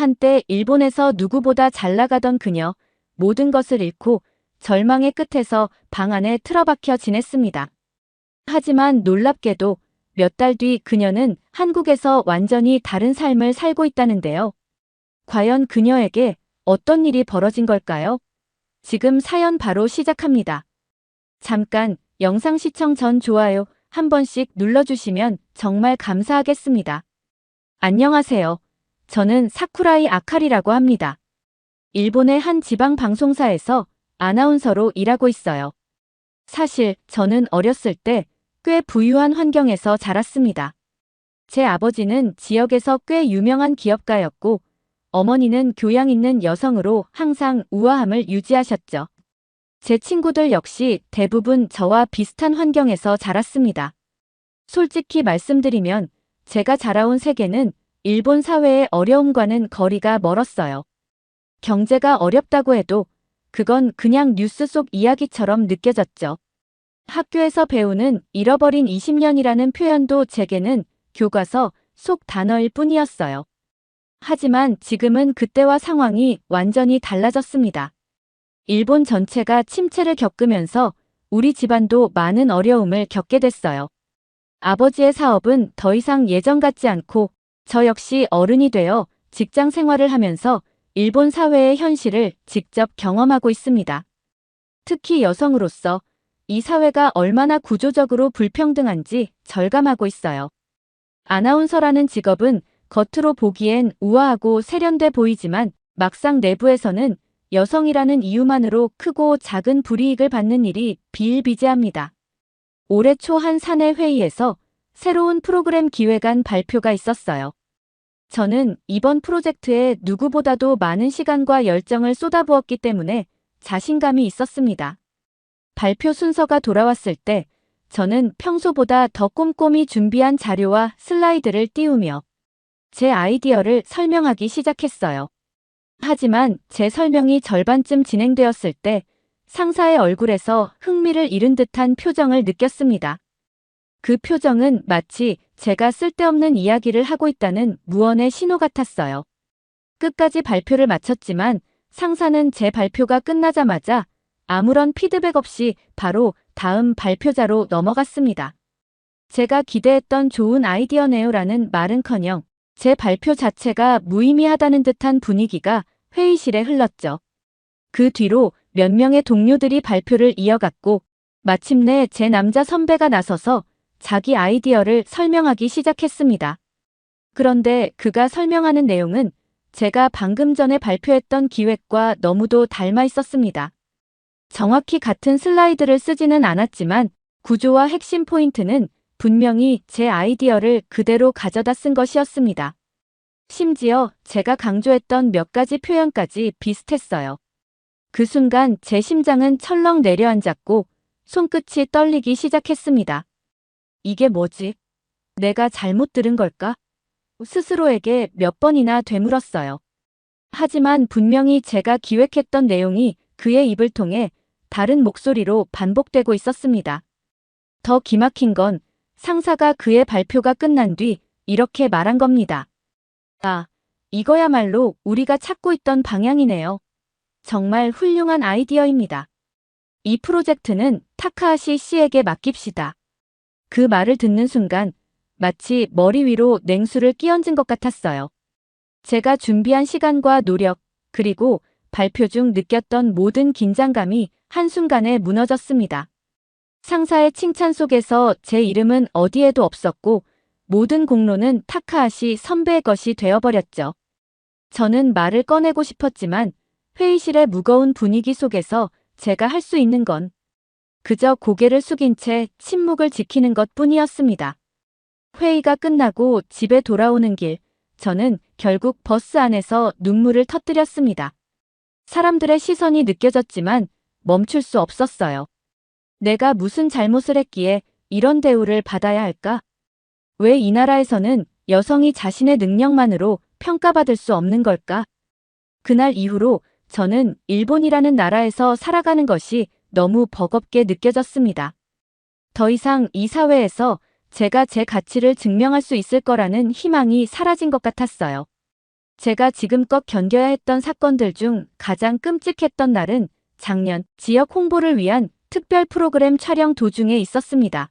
한때 일본에서 누구보다 잘 나가던 그녀, 모든 것을 잃고 절망의 끝에서 방 안에 틀어박혀 지냈습니다. 하지만 놀랍게도 몇 달 뒤 그녀는 한국에서 완전히 다른 삶을 살고 있다는데요. 과연 그녀에게 어떤 일이 벌어진 걸까요? 지금 사연 바로 시작합니다. 잠깐 영상 시청 전 좋아요 한 번씩 눌러주시면 정말 감사하겠습니다. 안녕하세요. 저는 사쿠라이 아카리라고 합니다. 일본의 한 지방 방송사에서 아나운서로 일하고 있어요. 사실 저는 어렸을 때 꽤 부유한 환경에서 자랐습니다. 제 아버지는 지역에서 꽤 유명한 기업가였고 어머니는 교양 있는 여성으로 항상 우아함을 유지하셨죠. 제 친구들 역시 대부분 저와 비슷한 환경에서 자랐습니다. 솔직히 말씀드리면 제가 자라온 세계는 일본 사회의 어려움과는 거리가 멀었어요. 경제가 어렵다고 해도 그건 그냥 뉴스 속 이야기처럼 느껴졌죠. 학교에서 배우는 잃어버린 20년이라는 표현도 제게는 교과서 속 단어일 뿐이었어요. 하지만 지금은 그때와 상황이 완전히 달라졌습니다. 일본 전체가 침체를 겪으면서 우리 집안도 많은 어려움을 겪게 됐어요. 아버지의 사업은 더 이상 예전 같지 않고 저 역시 어른이 되어 직장 생활을 하면서 일본 사회의 현실을 직접 경험하고 있습니다. 특히 여성으로서 이 사회가 얼마나 구조적으로 불평등한지 절감하고 있어요. 아나운서라는 직업은 겉으로 보기엔 우아하고 세련돼 보이지만 막상 내부에서는 여성이라는 이유만으로 크고 작은 불이익을 받는 일이 비일비재합니다. 올해 초 한 사내 회의에서 새로운 프로그램 기획안 발표가 있었어요. 저는 이번 프로젝트에 누구보다도 많은 시간과 열정을 쏟아부었기 때문에 자신감이 있었습니다. 발표 순서가 돌아왔을 때 저는 평소보다 더 꼼꼼히 준비한 자료와 슬라이드를 띄우며 제 아이디어를 설명하기 시작했어요. 하지만 제 설명이 절반쯤 진행되었을 때 상사의 얼굴에서 흥미를 잃은 듯한 표정을 느꼈습니다. 그 표정은 마치 제가 쓸데없는 이야기를 하고 있다는 무언의 신호 같았어요. 끝까지 발표를 마쳤지만 상사는 제 발표가 끝나자마자 아무런 피드백 없이 바로 다음 발표자로 넘어갔습니다. 제가 기대했던 좋은 아이디어네요라는 말은커녕 제 발표 자체가 무의미하다는 듯한 분위기가 회의실에 흘렀죠. 그 뒤로 몇 명의 동료들이 발표를 이어갔고 마침내 제 남자 선배가 나서서 자기 아이디어를 설명하기 시작했습니다. 그런데 그가 설명하는 내용은 제가 방금 전에 발표했던 기획과 너무도 닮아 있었습니다. 정확히 같은 슬라이드를 쓰지는 않았지만 구조와 핵심 포인트는 분명히 제 아이디어를 그대로 가져다 쓴 것이었습니다. 심지어 제가 강조했던 몇 가지 표현까지 비슷했어요. 그 순간 제 심장은 철렁 내려앉았고 손끝이 떨리기 시작했습니다. 이게 뭐지? 내가 잘못 들은 걸까? 스스로에게 몇 번이나 되물었어요. 하지만 분명히 제가 기획했던 내용이 그의 입을 통해 다른 목소리로 반복되고 있었습니다. 더 기막힌 건 상사가 그의 발표가 끝난 뒤 이렇게 말한 겁니다. 아, 이거야말로 우리가 찾고 있던 방향이네요. 정말 훌륭한 아이디어입니다. 이 프로젝트는 타카하시 씨에게 맡깁시다. 그 말을 듣는 순간 마치 머리 위로 냉수를 끼얹은 것 같았어요. 제가 준비한 시간과 노력, 그리고 발표 중 느꼈던 모든 긴장감이 한순간에 무너졌습니다. 상사의 칭찬 속에서 제 이름은 어디에도 없었고 모든 공로는 타카하시 선배의 것이 되어버렸죠. 저는 말을 꺼내고 싶었지만 회의실의 무거운 분위기 속에서 제가 할 수 있는 건 그저 고개를 숙인 채 침묵을 지키는 것뿐이었습니다. 회의가 끝나고 집에 돌아오는 길, 저는 결국 버스 안에서 눈물을 터뜨렸습니다. 사람들의 시선이 느껴졌지만 멈출 수 없었어요. 내가 무슨 잘못을 했기에 이런 대우를 받아야 할까? 왜 이 나라에서는 여성이 자신의 능력만으로 평가받을 수 없는 걸까? 그날 이후로 저는 일본이라는 나라에서 살아가는 것이 너무 버겁게 느껴졌습니다. 더 이상 이 사회에서 제가 제 가치를 증명할 수 있을 거라는 희망이 사라진 것 같았어요. 제가 지금껏 견뎌야 했던 사건들 중 가장 끔찍했던 날은 작년 지역 홍보를 위한 특별 프로그램 촬영 도중에 있었습니다.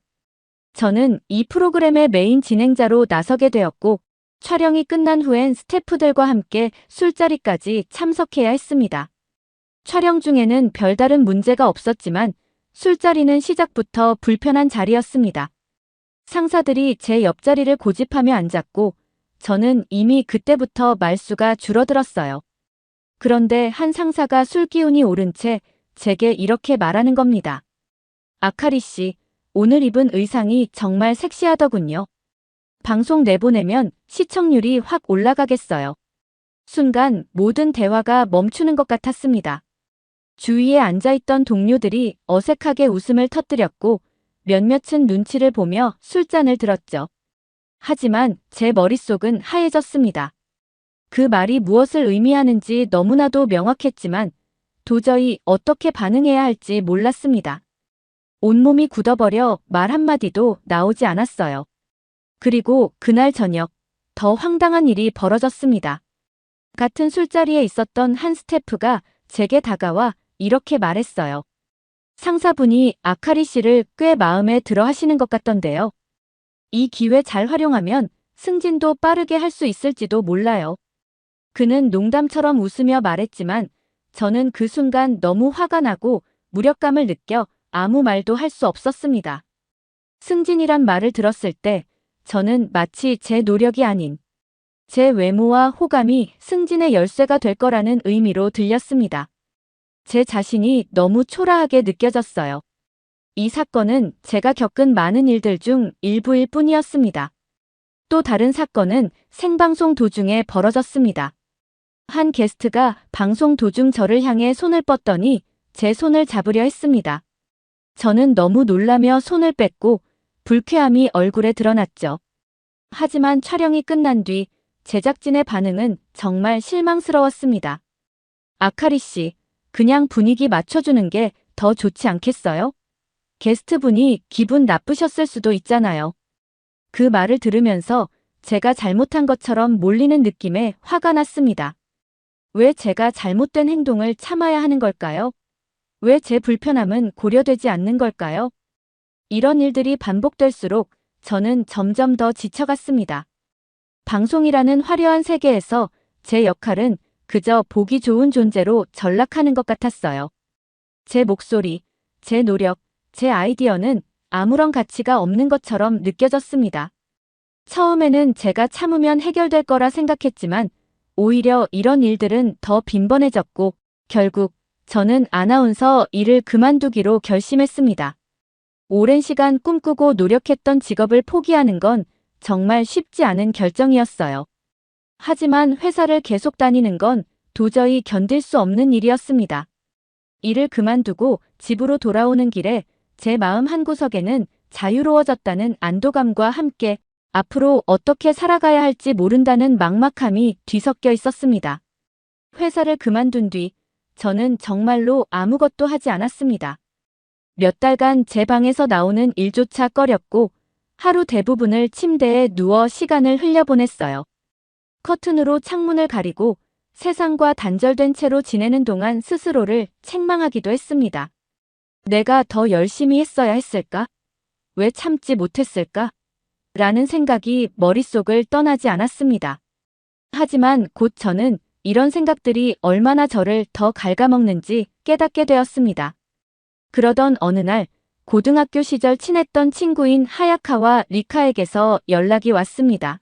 저는 이 프로그램의 메인 진행자로 나서게 되었고, 촬영이 끝난 후엔 스태프들과 함께 술자리까지 참석해야 했습니다. 촬영 중에는 별다른 문제가 없었지만 술자리는 시작부터 불편한 자리였습니다. 상사들이 제 옆자리를 고집하며 앉았고, 저는 이미 그때부터 말수가 줄어들었어요. 그런데 한 상사가 술기운이 오른 채 제게 이렇게 말하는 겁니다. 아카리 씨, 오늘 입은 의상이 정말 섹시하더군요. 방송 내보내면 시청률이 확 올라가겠어요. 순간 모든 대화가 멈추는 것 같았습니다. 주위에 앉아있던 동료들이 어색하게 웃음을 터뜨렸고 몇몇은 눈치를 보며 술잔을 들었죠. 하지만 제 머릿속은 하얘졌습니다. 그 말이 무엇을 의미하는지 너무나도 명확했지만 도저히 어떻게 반응해야 할지 몰랐습니다. 온몸이 굳어버려 말 한마디도 나오지 않았어요. 그리고 그날 저녁, 더 황당한 일이 벌어졌습니다. 같은 술자리에 있었던 한 스태프가 제게 다가와 이렇게 말했어요. 상사분이 아카리 씨를 꽤 마음에 들어 하시는 것 같던데요. 이 기회 잘 활용하면 승진도 빠르게 할 수 있을지도 몰라요. 그는 농담처럼 웃으며 말했지만 저는 그 순간 너무 화가 나고 무력감을 느껴 아무 말도 할 수 없었습니다. 승진이란 말을 들었을 때 저는 마치 제 노력이 아닌 제 외모와 호감이 승진의 열쇠가 될 거라는 의미로 들렸습니다. 제 자신이 너무 초라하게 느껴졌어요. 이 사건은 제가 겪은 많은 일들 중 일부일 뿐이었습니다. 또 다른 사건은 생방송 도중에 벌어졌습니다. 한 게스트가 방송 도중 저를 향해 손을 뻗더니 제 손을 잡으려 했습니다. 저는 너무 놀라며 손을 뺐고 불쾌함이 얼굴에 드러났죠. 하지만 촬영이 끝난 뒤 제작진의 반응은 정말 실망스러웠습니다. 아카리 씨, 그냥 분위기 맞춰주는 게 더 좋지 않겠어요? 게스트분이 기분 나쁘셨을 수도 있잖아요. 그 말을 들으면서 제가 잘못한 것처럼 몰리는 느낌에 화가 났습니다. 왜 제가 잘못된 행동을 참아야 하는 걸까요? 왜 제 불편함은 고려되지 않는 걸까요? 이런 일들이 반복될수록 저는 점점 더 지쳐갔습니다. 방송이라는 화려한 세계에서 제 역할은 그저 보기 좋은 존재로 전락하는 것 같았어요. 제 목소리, 제 노력, 제 아이디어는 아무런 가치가 없는 것처럼 느껴졌습니다. 처음에는 제가 참으면 해결될 거라 생각했지만 오히려 이런 일들은 더 빈번해졌고 결국 저는 아나운서 일을 그만두기로 결심했습니다. 오랜 시간 꿈꾸고 노력했던 직업을 포기하는 건 정말 쉽지 않은 결정이었어요. 하지만 회사를 계속 다니는 건 도저히 견딜 수 없는 일이었습니다. 일을 그만두고 집으로 돌아오는 길에 제 마음 한구석에는 자유로워졌다는 안도감과 함께 앞으로 어떻게 살아가야 할지 모른다는 막막함이 뒤섞여 있었습니다. 회사를 그만둔 뒤 저는 정말로 아무것도 하지 않았습니다. 몇 달간 제 방에서 나오는 일조차 꺼렸고 하루 대부분을 침대에 누워 시간을 흘려보냈어요. 커튼으로 창문을 가리고 세상과 단절된 채로 지내는 동안 스스로를 책망하기도 했습니다. 내가 더 열심히 했어야 했을까? 왜 참지 못했을까? 라는 생각이 머릿속을 떠나지 않았습니다. 하지만 곧 저는 이런 생각들이 얼마나 저를 더 갉아먹는지 깨닫게 되었습니다. 그러던 어느 날 고등학교 시절 친했던 친구인 하야카와 리카에게서 연락이 왔습니다.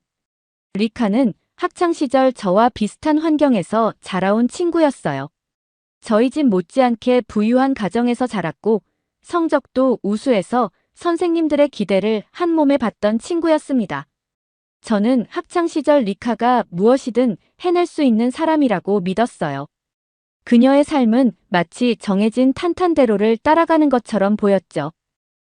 리카는 학창시절 저와 비슷한 환경에서 자라온 친구였어요. 저희 집 못지않게 부유한 가정에서 자랐고 성적도 우수해서 선생님들의 기대를 한 몸에 받던 친구였습니다. 저는 학창시절 리카가 무엇이든 해낼 수 있는 사람이라고 믿었어요. 그녀의 삶은 마치 정해진 탄탄대로를 따라가는 것처럼 보였죠.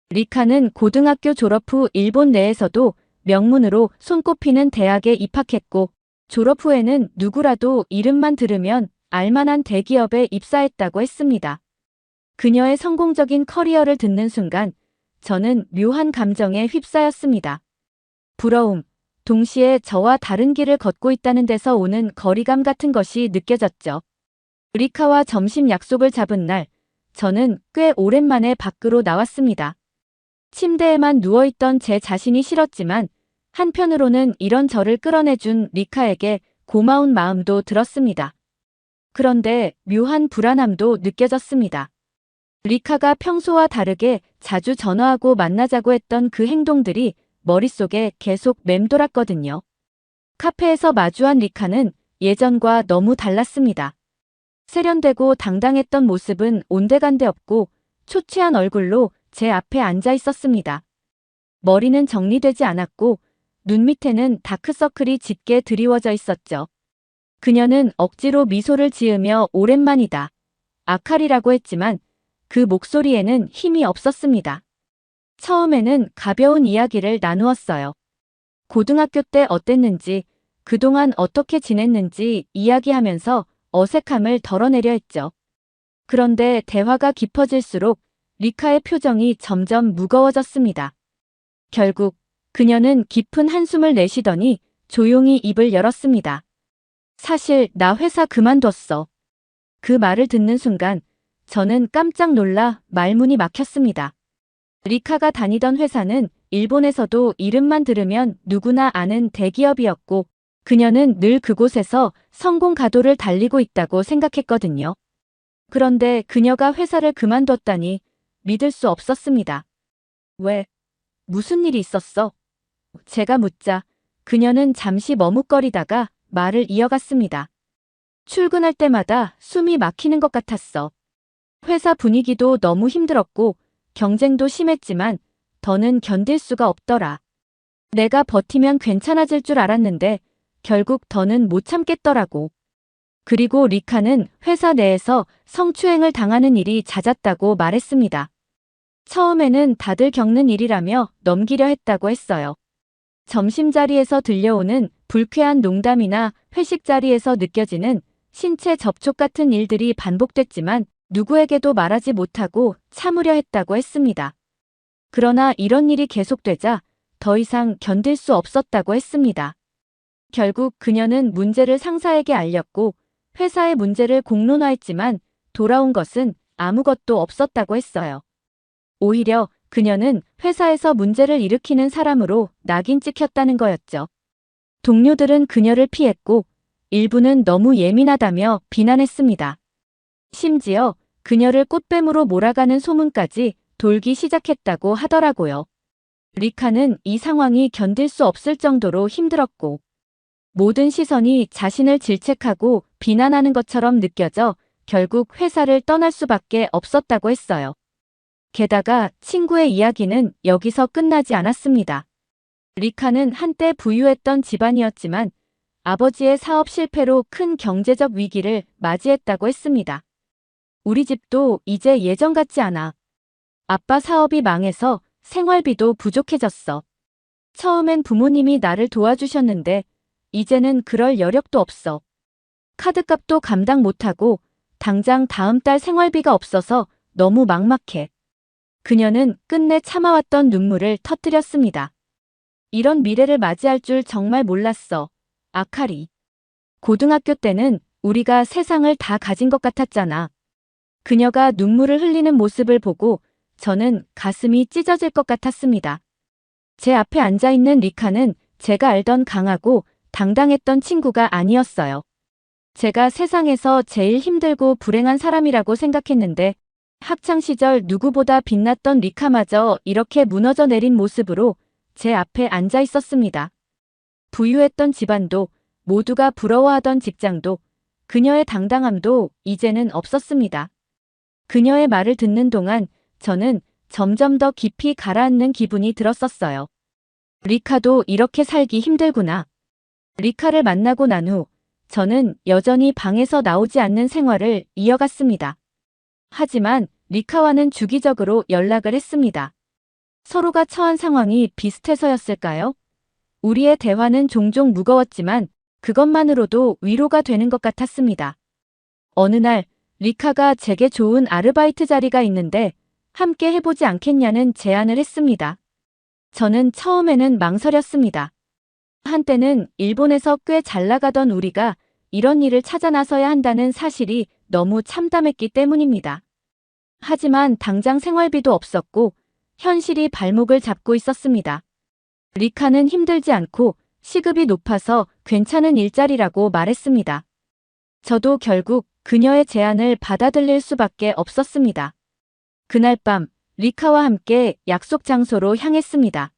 리카는 고등학교 졸업 후 일본 내에서도 명문으로 손꼽히는 대학에 입학했고 졸업 후에는 누구라도 이름만 들으면 알만한 대기업에 입사했다고 했습니다. 그녀의 성공적인 커리어를 듣는 순간 저는 묘한 감정에 휩싸였습니다. 부러움, 동시에 저와 다른 길을 걷고 있다는 데서 오는 거리감 같은 것이 느껴졌죠. 리카와 점심 약속을 잡은 날, 저는 꽤 오랜만에 밖으로 나왔습니다. 침대에만 누워있던 제 자신이 싫었지만 한편으로는 이런 저를 끌어내준 리카에게 고마운 마음도 들었습니다. 그런데 묘한 불안함도 느껴졌습니다. 리카가 평소와 다르게 자주 전화하고 만나자고 했던 그 행동들이 머릿속에 계속 맴돌았거든요. 카페에서 마주한 리카는 예전과 너무 달랐습니다. 세련되고 당당했던 모습은 온데간데 없고 초췌한 얼굴로 제 앞에 앉아 있었습니다. 머리는 정리되지 않았고 눈 밑에는 다크서클이 짙게 드리워져 있었죠. 그녀는 억지로 미소를 지으며 오랜만이다. 아카리라고 했지만 그 목소리에는 힘이 없었습니다. 처음에는 가벼운 이야기를 나누었어요. 고등학교 때 어땠는지, 그동안 어떻게 지냈는지 이야기하면서 어색함을 덜어내려 했죠. 그런데 대화가 깊어질수록 리카의 표정이 점점 무거워졌습니다. 결국 그녀는 깊은 한숨을 내쉬더니 조용히 입을 열었습니다. 사실 나 회사 그만뒀어. 그 말을 듣는 순간 저는 깜짝 놀라 말문이 막혔습니다. 리카가 다니던 회사는 일본에서도 이름만 들으면 누구나 아는 대기업이었고 그녀는 늘 그곳에서 성공 가도를 달리고 있다고 생각했거든요. 그런데 그녀가 회사를 그만뒀다니 믿을 수 없었습니다. 왜? 무슨 일이 있었어? 제가 묻자 그녀는 잠시 머뭇거리다가 말을 이어갔습니다. 출근할 때마다 숨이 막히는 것 같았어. 회사 분위기도 너무 힘들었고 경쟁도 심했지만 더는 견딜 수가 없더라. 내가 버티면 괜찮아질 줄 알았는데 결국 더는 못 참겠더라고. 그리고 리카는 회사 내에서 성추행을 당하는 일이 잦았다고 말했습니다. 처음에는 다들 겪는 일이라며 넘기려 했다고 했어요. 점심자리에서 들려오는 불쾌한 농담이나 회식 자리에서 느껴지는 신체 접촉 같은 일들이 반복됐지만 누구에게도 말하지 못하고 참으려 했다고 했습니다. 그러나 이런 일이 계속되자 더 이상 견딜 수 없었다고 했습니다. 결국 그녀는 문제를 상사에게 알렸고 회사의 문제를 공론화했지만 돌아온 것은 아무것도 없었다고 했어요. 오히려 그녀는 회사에서 문제를 일으키는 사람으로 낙인 찍혔다는 거였죠. 동료들은 그녀를 피했고 일부는 너무 예민하다며 비난했습니다. 심지어 그녀를 꽃뱀으로 몰아가는 소문까지 돌기 시작했다고 하더라고요. 리카는 이 상황이 견딜 수 없을 정도로 힘들었고 모든 시선이 자신을 질책하고 비난하는 것처럼 느껴져 결국 회사를 떠날 수밖에 없었다고 했어요. 게다가 친구의 이야기는 여기서 끝나지 않았습니다. 리카는 한때 부유했던 집안이었지만 아버지의 사업 실패로 큰 경제적 위기를 맞이했다고 했습니다. 우리 집도 이제 예전 같지 않아. 아빠 사업이 망해서 생활비도 부족해졌어. 처음엔 부모님이 나를 도와주셨는데 이제는 그럴 여력도 없어. 카드값도 감당 못하고 당장 다음 달 생활비가 없어서 너무 막막해. 그녀는 끝내 참아왔던 눈물을 터뜨렸습니다. 이런 미래를 맞이할 줄 정말 몰랐어. 아카리. 고등학교 때는 우리가 세상을 다 가진 것 같았잖아. 그녀가 눈물을 흘리는 모습을 보고 저는 가슴이 찢어질 것 같았습니다. 제 앞에 앉아있는 리카는 제가 알던 강하고 당당했던 친구가 아니었어요. 제가 세상에서 제일 힘들고 불행한 사람이라고 생각했는데 학창시절 누구보다 빛났던 리카마저 이렇게 무너져 내린 모습으로 제 앞에 앉아 있었습니다. 부유했던 집안도 모두가 부러워하던 직장도 그녀의 당당함도 이제는 없었습니다. 그녀의 말을 듣는 동안 저는 점점 더 깊이 가라앉는 기분이 들었었어요. 리카도 이렇게 살기 힘들구나. 리카를 만나고 난 후 저는 여전히 방에서 나오지 않는 생활을 이어갔습니다. 하지만 리카와는 주기적으로 연락을 했습니다. 서로가 처한 상황이 비슷해서였을까요? 우리의 대화는 종종 무거웠지만 그것만으로도 위로가 되는 것 같았습니다. 어느 날 리카가 제게 좋은 아르바이트 자리가 있는데 함께 해보지 않겠냐는 제안을 했습니다. 저는 처음에는 망설였습니다. 한때는 일본에서 꽤 잘 나가던 우리가 이런 일을 찾아 나서야 한다는 사실이 너무 참담했기 때문입니다. 하지만 당장 생활비도 없었고 현실이 발목을 잡고 있었습니다. 리카는 힘들지 않고 시급이 높아서 괜찮은 일자리라고 말했습니다. 저도 결국 그녀의 제안을 받아들일 수밖에 없었습니다. 그날 밤 리카와 함께 약속 장소로 향했습니다.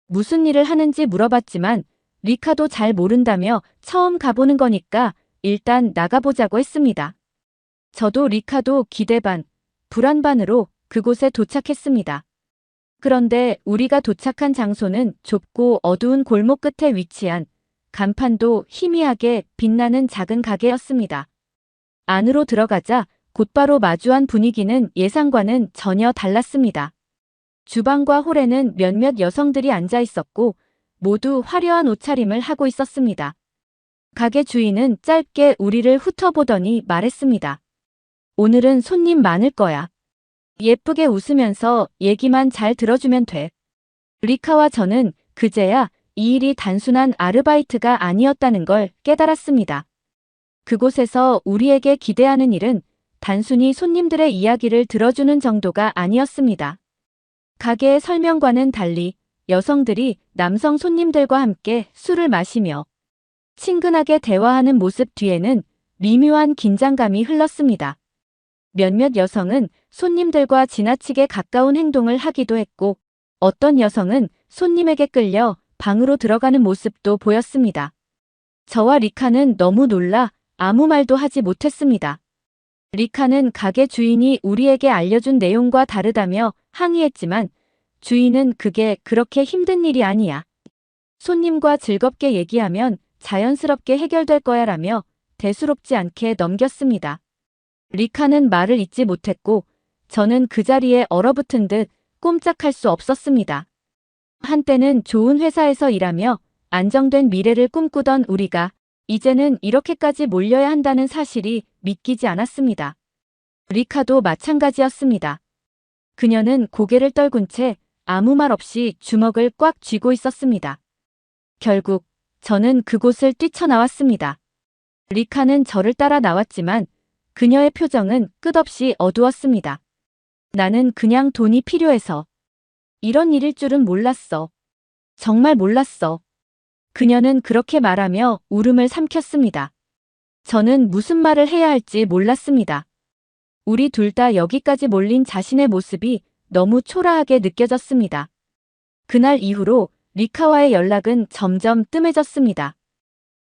무슨 일을 하는지 물어봤지만 리카도 잘 모른다며 처음 가보는 거니까 일단 나가보자고 했습니다. 저도 리카도 기대 반, 불안 반으로 그곳에 도착했습니다. 그런데 우리가 도착한 장소는 좁고 어두운 골목 끝에 위치한 간판도 희미하게 빛나는 작은 가게였습니다. 안으로 들어가자 곧바로 마주한 분위기는 예상과는 전혀 달랐습니다. 주방과 홀에는 몇몇 여성들이 앉아 있었고 모두 화려한 옷차림을 하고 있었습니다. 가게 주인은 짧게 우리를 훑어보더니 말했습니다. 오늘은 손님 많을 거야. 예쁘게 웃으면서 얘기만 잘 들어주면 돼. 리카와 저는 그제야 이 일이 단순한 아르바이트가 아니었다는 걸 깨달았습니다. 그곳에서 우리에게 기대하는 일은 단순히 손님들의 이야기를 들어주는 정도가 아니었습니다. 가게의 설명과는 달리 여성들이 남성 손님들과 함께 술을 마시며 친근하게 대화하는 모습 뒤에는 미묘한 긴장감이 흘렀습니다. 몇몇 여성은 손님들과 지나치게 가까운 행동을 하기도 했고 어떤 여성은 손님에게 끌려 방으로 들어가는 모습도 보였습니다. 저와 리카는 너무 놀라 아무 말도 하지 못했습니다. 리카는 가게 주인이 우리에게 알려준 내용과 다르다며 항의했지만 주인은 그게 그렇게 힘든 일이 아니야. 손님과 즐겁게 얘기하면 자연스럽게 해결될 거야 라며 대수롭지 않게 넘겼습니다. 리카는 말을 잇지 못했고 저는 그 자리에 얼어붙은 듯 꼼짝할 수 없었습니다. 한때는 좋은 회사에서 일하며 안정된 미래를 꿈꾸던 우리가 이제는 이렇게까지 몰려야 한다는 사실이 믿기지 않았습니다. 리카도 마찬가지였습니다. 그녀는 고개를 떨군 채 아무 말 없이 주먹을 꽉 쥐고 있었습니다. 결국 저는 그곳을 뛰쳐나왔습니다. 리카는 저를 따라 나왔지만 그녀의 표정은 끝없이 어두웠습니다. 나는 그냥 돈이 필요해서. 이런 일일 줄은 몰랐어. 정말 몰랐어. 그녀는 그렇게 말하며 울음을 삼켰습니다. 저는 무슨 말을 해야 할지 몰랐습니다. 우리 둘 다 여기까지 몰린 자신의 모습이 너무 초라하게 느껴졌습니다. 그날 이후로 리카와의 연락은 점점 뜸해졌습니다.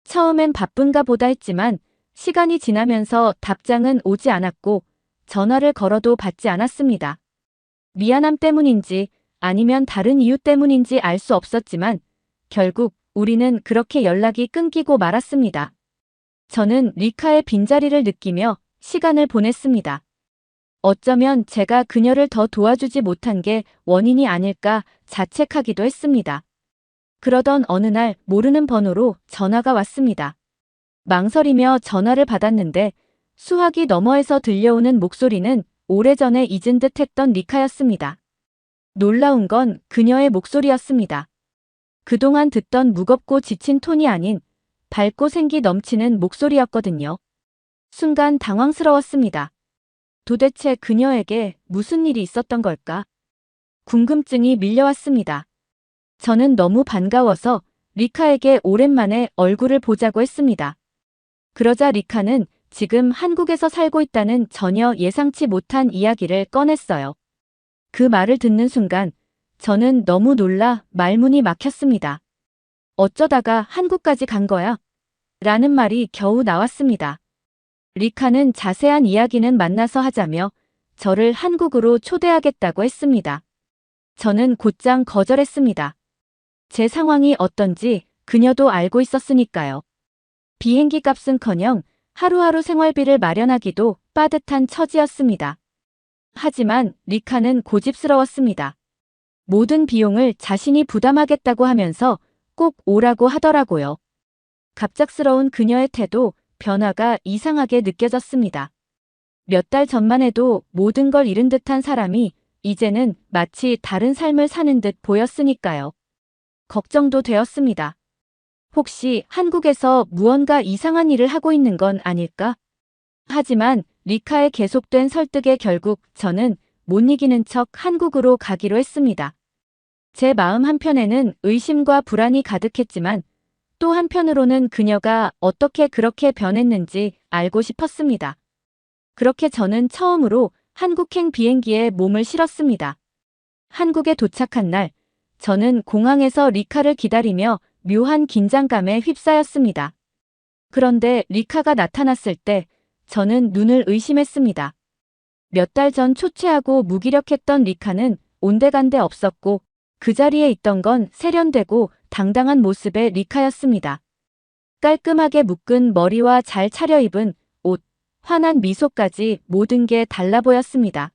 처음엔 바쁜가 보다 했지만 시간이 지나면서 답장은 오지 않았고 전화를 걸어도 받지 않았습니다. 미안함 때문인지 아니면 다른 이유 때문인지 알 수 없었지만 결국 우리는 그렇게 연락이 끊기고 말았습니다. 저는 리카의 빈자리를 느끼며 시간을 보냈습니다. 어쩌면 제가 그녀를 더 도와주지 못한 게 원인이 아닐까 자책하기도 했습니다. 그러던 어느 날 모르는 번호로 전화가 왔습니다. 망설이며 전화를 받았는데 수화기 너머에서 들려오는 목소리는 오래전에 잊은 듯 했던 리카였습니다. 놀라운 건 그녀의 목소리였습니다. 그동안 듣던 무겁고 지친 톤이 아닌 밝고 생기 넘치는 목소리였거든요. 순간 당황스러웠습니다. 도대체 그녀에게 무슨 일이 있었던 걸까? 궁금증이 밀려왔습니다. 저는 너무 반가워서 리카에게 오랜만에 얼굴을 보자고 했습니다. 그러자 리카는 지금 한국에서 살고 있다는 전혀 예상치 못한 이야기를 꺼냈어요. 그 말을 듣는 순간 저는 너무 놀라 말문이 막혔습니다. 어쩌다가 한국까지 간 거야? 라는 말이 겨우 나왔습니다. 리카는 자세한 이야기는 만나서 하자며 저를 한국으로 초대하겠다고 했습니다. 저는 곧장 거절했습니다. 제 상황이 어떤지 그녀도 알고 있었으니까요. 비행기 값은커녕 하루하루 생활비를 마련하기도 빠듯한 처지였습니다. 하지만 리카는 고집스러웠습니다. 모든 비용을 자신이 부담하겠다고 하면서 꼭 오라고 하더라고요. 갑작스러운 그녀의 태도, 변화가 이상하게 느껴졌습니다. 몇 달 전만 해도 모든 걸 잃은 듯한 사람이 이제는 마치 다른 삶을 사는 듯 보였으니까요. 걱정도 되었습니다. 혹시 한국에서 무언가 이상한 일을 하고 있는 건 아닐까? 하지만 리카의 계속된 설득에 결국 저는 못 이기는 척 한국으로 가기로 했습니다. 제 마음 한편에는 의심과 불안이 가득했지만 또 한편으로는 그녀가 어떻게 그렇게 변했는지 알고 싶었습니다. 그렇게 저는 처음으로 한국행 비행기에 몸을 실었습니다. 한국에 도착한 날, 저는 공항에서 리카를 기다리며 묘한 긴장감에 휩싸였습니다. 그런데 리카가 나타났을 때 저는 눈을 의심했습니다. 몇 달 전 초췌하고 무기력했던 리카는 온데간데 없었고 그 자리에 있던 건 세련되고 당당한 모습의 리카였습니다. 깔끔하게 묶은 머리와 잘 차려입은 옷, 환한 미소까지 모든 게 달라 보였습니다.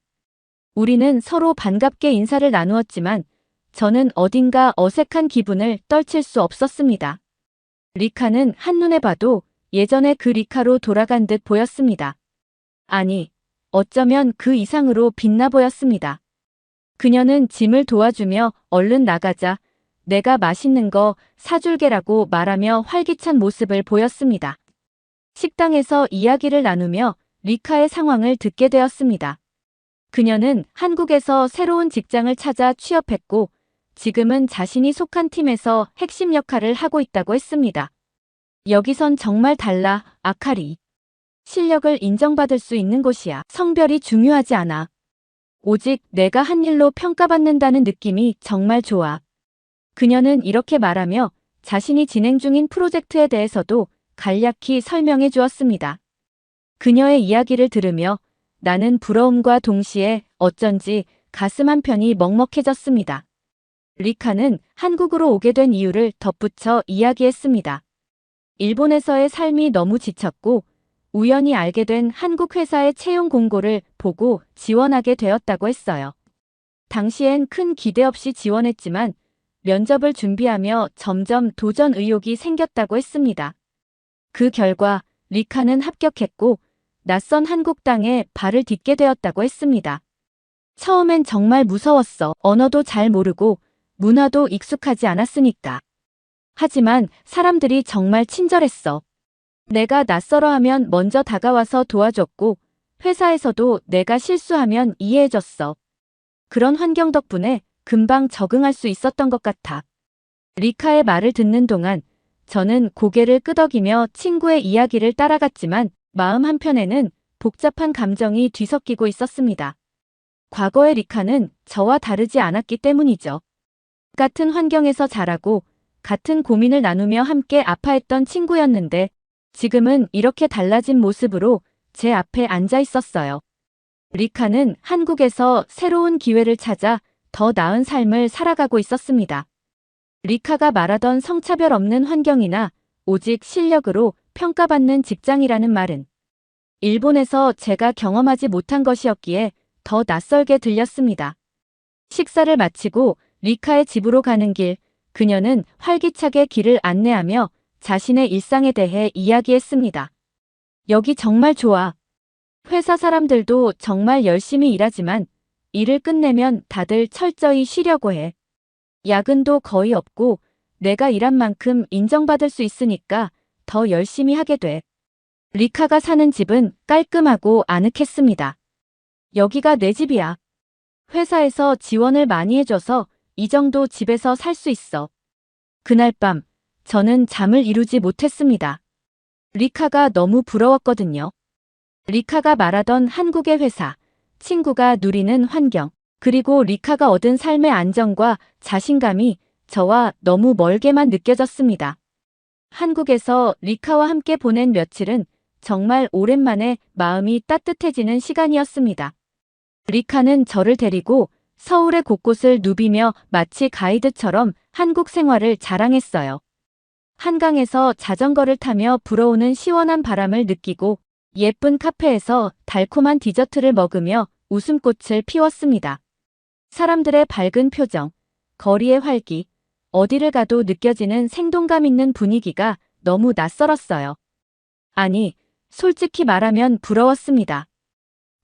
우리는 서로 반갑게 인사를 나누었지만 저는 어딘가 어색한 기분을 떨칠 수 없었습니다. 리카는 한눈에 봐도 예전의 그 리카로 돌아간 듯 보였습니다. 아니, 어쩌면 그 이상으로 빛나 보였습니다. 그녀는 짐을 도와주며 얼른 나가자 내가 맛있는 거 사줄게라고 말하며 활기찬 모습을 보였습니다. 식당에서 이야기를 나누며 리카의 상황을 듣게 되었습니다. 그녀는 한국에서 새로운 직장을 찾아 취업했고 지금은 자신이 속한 팀에서 핵심 역할을 하고 있다고 했습니다. 여기선 정말 달라, 아카리. 실력을 인정받을 수 있는 곳이야. 성별이 중요하지 않아. 오직 내가 한 일로 평가받는다는 느낌이 정말 좋아. 그녀는 이렇게 말하며 자신이 진행 중인 프로젝트에 대해서도 간략히 설명해 주었습니다. 그녀의 이야기를 들으며 나는 부러움과 동시에 어쩐지 가슴 한편이 먹먹해졌습니다. 리카는 한국으로 오게 된 이유를 덧붙여 이야기했습니다. 일본에서의 삶이 너무 지쳤고 우연히 알게 된 한국 회사의 채용 공고를 보고 지원하게 되었다고 했어요. 당시엔 큰 기대 없이 지원했지만 면접을 준비하며 점점 도전 의욕이 생겼다고 했습니다. 그 결과 리카는 합격했고 낯선 한국 땅에 발을 딛게 되었다고 했습니다. 처음엔 정말 무서웠어. 언어도 잘 모르고 문화도 익숙하지 않았으니까. 하지만 사람들이 정말 친절했어. 내가 낯설어 하면 먼저 다가와서 도와줬고 회사에서도 내가 실수하면 이해해줬어. 그런 환경 덕분에 금방 적응할 수 있었던 것 같아. 리카의 말을 듣는 동안 저는 고개를 끄덕이며 친구의 이야기를 따라갔지만 마음 한편에는 복잡한 감정이 뒤섞이고 있었습니다. 과거의 리카는 저와 다르지 않았기 때문이죠. 같은 환경에서 자라고 같은 고민을 나누며 함께 아파했던 친구였는데 지금은 이렇게 달라진 모습으로 제 앞에 앉아 있었어요. 리카는 한국에서 새로운 기회를 찾아 더 나은 삶을 살아가고 있었습니다. 리카가 말하던 성차별 없는 환경이나 오직 실력으로 평가받는 직장이라는 말은 일본에서 제가 경험하지 못한 것이었기에 더 낯설게 들렸습니다. 식사를 마치고 리카의 집으로 가는 길, 그녀는 활기차게 길을 안내하며 자신의 일상에 대해 이야기했습니다. 여기 정말 좋아. 회사 사람들도 정말 열심히 일하지만 일을 끝내면 다들 철저히 쉬려고 해. 야근도 거의 없고 내가 일한 만큼 인정받을 수 있으니까 더 열심히 하게 돼. 리카가 사는 집은 깔끔하고 아늑했습니다. 여기가 내 집이야. 회사에서 지원을 많이 해줘서 이 정도 집에서 살 수 있어. 그날 밤 저는 잠을 이루지 못했습니다. 리카가 너무 부러웠거든요. 리카가 말하던 한국의 회사, 친구가 누리는 환경, 그리고 리카가 얻은 삶의 안정과 자신감이 저와 너무 멀게만 느껴졌습니다. 한국에서 리카와 함께 보낸 며칠은 정말 오랜만에 마음이 따뜻해지는 시간이었습니다. 리카는 저를 데리고 서울의 곳곳을 누비며 마치 가이드처럼 한국 생활을 자랑했어요. 한강에서 자전거를 타며 불어오는 시원한 바람을 느끼고 예쁜 카페에서 달콤한 디저트를 먹으며 웃음꽃을 피웠습니다. 사람들의 밝은 표정, 거리의 활기, 어디를 가도 느껴지는 생동감 있는 분위기가 너무 낯설었어요. 아니, 솔직히 말하면 부러웠습니다.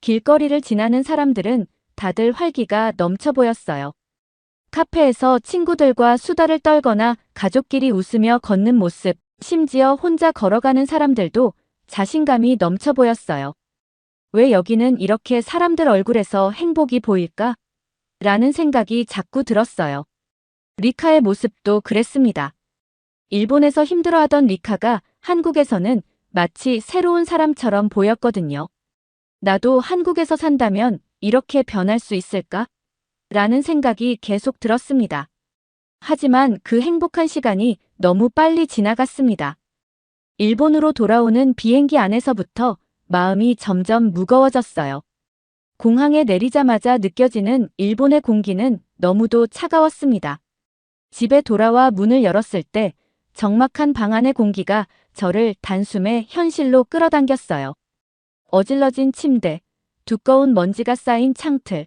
길거리를 지나는 사람들은 다들 활기가 넘쳐 보였어요. 카페에서 친구들과 수다를 떨거나 가족끼리 웃으며 걷는 모습, 심지어 혼자 걸어가는 사람들도 자신감이 넘쳐 보였어요. 왜 여기는 이렇게 사람들 얼굴에서 행복이 보일까? 라는 생각이 자꾸 들었어요. 리카의 모습도 그랬습니다. 일본에서 힘들어하던 리카가 한국에서는 마치 새로운 사람처럼 보였거든요. 나도 한국에서 산다면 이렇게 변할 수 있을까? 라는 생각이 계속 들었습니다. 하지만 그 행복한 시간이 너무 빨리 지나갔습니다. 일본으로 돌아오는 비행기 안에서부터 마음이 점점 무거워졌어요. 공항에 내리자마자 느껴지는 일본의 공기는 너무도 차가웠습니다. 집에 돌아와 문을 열었을 때 적막한 방 안의 공기가 저를 단숨에 현실로 끌어당겼어요. 어질러진 침대, 두꺼운 먼지가 쌓인 창틀,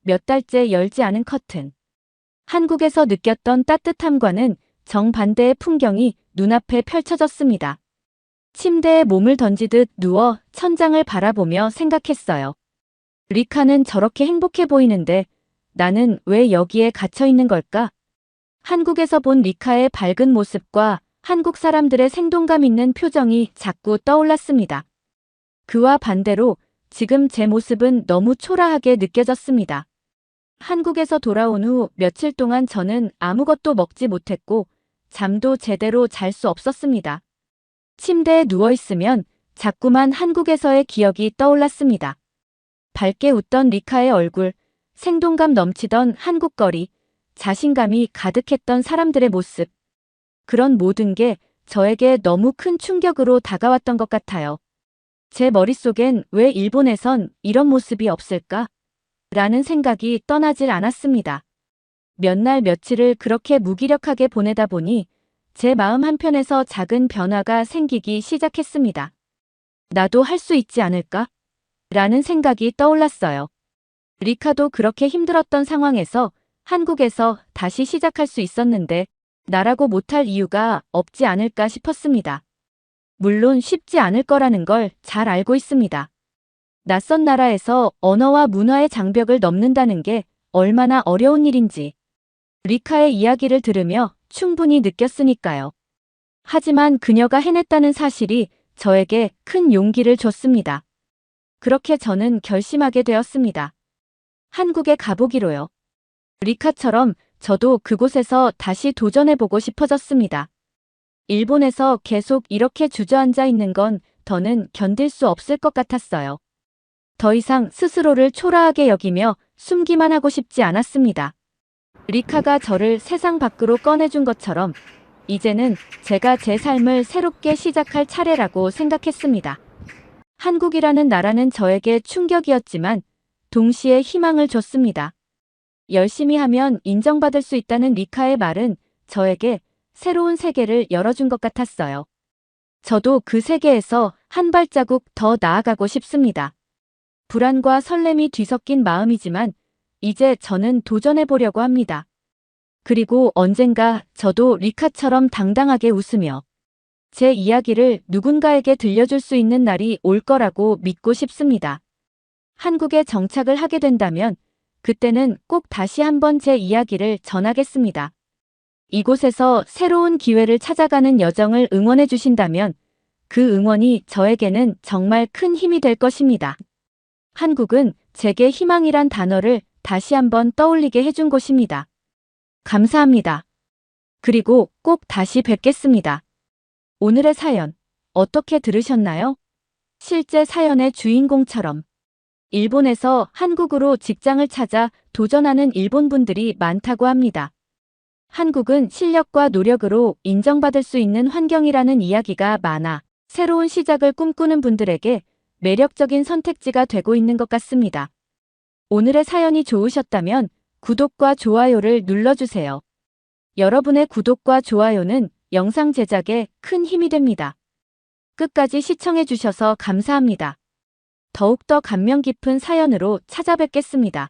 몇 달째 열지 않은 커튼. 한국에서 느꼈던 따뜻함과는 정반대의 풍경이 눈앞에 펼쳐졌습니다. 침대에 몸을 던지듯 누워 천장을 바라보며 생각했어요. 리카는 저렇게 행복해 보이는데 나는 왜 여기에 갇혀 있는 걸까? 한국에서 본 리카의 밝은 모습과 한국 사람들의 생동감 있는 표정이 자꾸 떠올랐습니다. 그와 반대로 지금 제 모습은 너무 초라하게 느껴졌습니다. 한국에서 돌아온 후 며칠 동안 저는 아무것도 먹지 못했고 잠도 제대로 잘 수 없었습니다. 침대에 누워있으면 자꾸만 한국에서의 기억이 떠올랐습니다. 밝게 웃던 리카의 얼굴, 생동감 넘치던 한국거리, 자신감이 가득했던 사람들의 모습. 그런 모든 게 저에게 너무 큰 충격으로 다가왔던 것 같아요. 제 머릿속엔 왜 일본에선 이런 모습이 없을까? 라는 생각이 떠나질 않았습니다. 몇 날 며칠을 그렇게 무기력하게 보내다 보니 제 마음 한편에서 작은 변화가 생기기 시작했습니다. 나도 할 수 있지 않을까? 라는 생각이 떠올랐어요. 리카도 그렇게 힘들었던 상황에서 한국에서 다시 시작할 수 있었는데 나라고 못할 이유가 없지 않을까 싶었습니다. 물론 쉽지 않을 거라는 걸 잘 알고 있습니다. 낯선 나라에서 언어와 문화의 장벽을 넘는다는 게 얼마나 어려운 일인지 리카의 이야기를 들으며 충분히 느꼈으니까요. 하지만 그녀가 해냈다는 사실이 저에게 큰 용기를 줬습니다. 그렇게 저는 결심하게 되었습니다. 한국에 가보기로요. 리카처럼 저도 그곳에서 다시 도전해보고 싶어졌습니다. 일본에서 계속 이렇게 주저앉아 있는 건 더는 견딜 수 없을 것 같았어요. 더 이상 스스로를 초라하게 여기며 숨기만 하고 싶지 않았습니다. 리카가 저를 세상 밖으로 꺼내준 것처럼 이제는 제가 제 삶을 새롭게 시작할 차례라고 생각했습니다. 한국이라는 나라는 저에게 충격이었지만 동시에 희망을 줬습니다. 열심히 하면 인정받을 수 있다는 리카의 말은 저에게 새로운 세계를 열어준 것 같았어요. 저도 그 세계에서 한 발자국 더 나아가고 싶습니다. 불안과 설렘이 뒤섞인 마음이지만 이제 저는 도전해보려고 합니다. 그리고 언젠가 저도 리카처럼 당당하게 웃으며 제 이야기를 누군가에게 들려줄 수 있는 날이 올 거라고 믿고 싶습니다. 한국에 정착을 하게 된다면 그때는 꼭 다시 한번 제 이야기를 전하겠습니다. 이곳에서 새로운 기회를 찾아가는 여정을 응원해 주신다면 그 응원이 저에게는 정말 큰 힘이 될 것입니다. 한국은 제게 희망이란 단어를 다시 한번 떠올리게 해준 곳입니다. 감사합니다. 그리고 꼭 다시 뵙겠습니다. 오늘의 사연 어떻게 들으셨나요? 실제 사연의 주인공처럼 일본에서 한국으로 직장을 찾아 도전하는 일본 분들이 많다고 합니다. 한국은 실력과 노력으로 인정받을 수 있는 환경이라는 이야기가 많아 새로운 시작을 꿈꾸는 분들에게 매력적인 선택지가 되고 있는 것 같습니다. 오늘의 사연이 좋으셨다면 구독과 좋아요를 눌러주세요. 여러분의 구독과 좋아요는 영상 제작에 큰 힘이 됩니다. 끝까지 시청해주셔서 감사합니다. 더욱더 감명 깊은 사연으로 찾아뵙겠습니다.